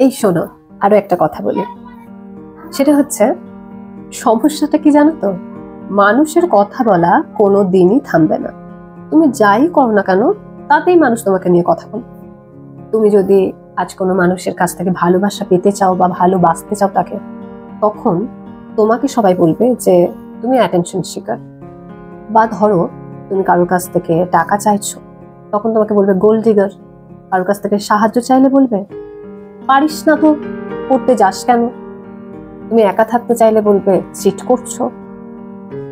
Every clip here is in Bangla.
এই শোনো, আরো একটা কথা বলি। সেটা হচ্ছে, সমস্যাটা কি জানো তো, মানুষের কথা বলা কোনো দিনই থামবে না। তুমি যাই করো না কেন, তাতেই মানুষ তোমাকে নিয়ে কথা বলবে। তুমি যদি আজ কোনো মানুষের কাছ থেকে ভালোবাসা পেতে চাও বা ভালোবাসতে চাও তাকে, তখন তোমাকে সবাই বলবে যে তুমি অ্যাটেনশন সিকার। বা ধরো তুমি কারোর কাছ থেকে টাকা চাইছো, তখন তোমাকে বলবে গোল্ড ডিগার। কারোর কাছ থেকে সাহায্য চাইলে বলবে পারিস না তো, করতে যাস কেন। তুমি একা থাকতে চাইলে বলবে চিট করছো।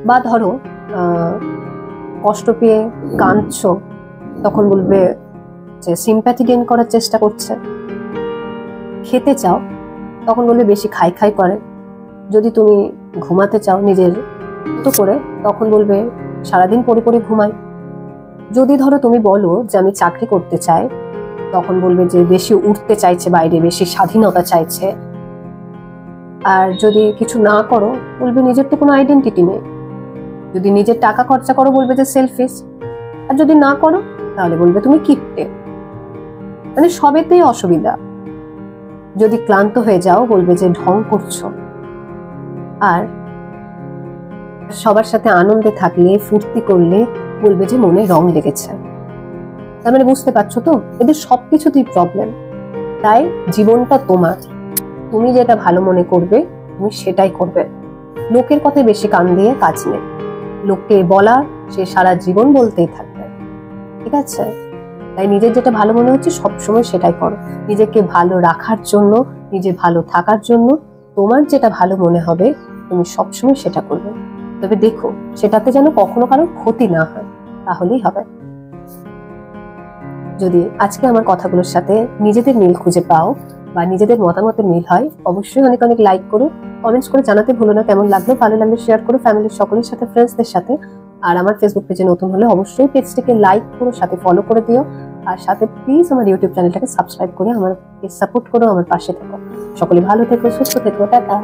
বা ধরো কষ্ট পেয়ে কাঁদছো, তখন বলবে যে সিম্প্যাথি গেইন করার চেষ্টা করছে। খেতে চাও, তখন বলবে বেশি খাই খাই করে। যদি তুমি ঘুমাতে চাও নিজের তো করে, তখন বলবে সারাদিন পড়ে পড়ে ঘুমাই। যদি ধরো তুমি বলো যে আমি চাকরি করতে চাই, তখন বলবে যে বেশি উঠতে চাইছে বাইরে, বেশি স্বাধীনতা চাইছে। আর যদি কিছু না করো, বলবে নিজের তো কোনো আইডেন্টিটি নেই। যদি নিজের টাকা খরচা করো, বলবে যে সেলফিশ। আর যদি না করো, তাহলে বলবে তুমি কিপটে। মানে সবেতেই অসুবিধা। যদি ক্লান্ত হয়ে যাও, বলবে যে ঢং করছো। আর সবার সাথে আনন্দে থাকলে, ফুর্তি করলে, বলবে যে মনে রং লেগেছে। তার মানে বুঝতে পারছো তো, এদের সবকিছুতেই প্রবলেম। তাই জীবনটা তোমার, তুমি যেটা ভালো মনে করবে তুমি সেটাই করবে। লোকের কথায় বেশি কান দিয়ে কাজ নেই। লোককে বলা, সে সারা জীবন বলতেই থাকবে। ঠিক আছে? তাই নিজের যেটা ভালো মনে হচ্ছে সবসময় সেটাই করো। নিজেকে ভালো রাখার জন্য, নিজে ভালো থাকার জন্য তোমার যেটা ভালো মনে হবে তুমি সবসময় সেটা করবে। তবে দেখো, সেটাতে যেন কখনো কারোর ক্ষতি না হয়, তাহলেই হবে। যদি আজকে আমার কথাগুলোর সাথে নিজেদের মিল খুঁজে পাও বা নিজেদের মতামতের মিল হয়, অবশ্যই অনেক অনেক লাইক করো, কমেন্টস করে জানাতে ভুলো না কেমন লাগলো। ভালো লাগলে শেয়ার করো ফ্যামিলির সকলের সাথে, ফ্রেন্ডসদের সাথে। আর আমার ফেসবুক পেজে নতুন হলে অবশ্যই পেজটিকে লাইক করো, সাথে ফলো করে দিও। আর সাথে প্লিজ আমার ইউটিউব চ্যানেলটাকে সাবস্ক্রাইব করে আমার সাপোর্ট করো, আমার পাশে থেকো। সকলে ভালো থেকো, সুস্থ থেকো, টাটা।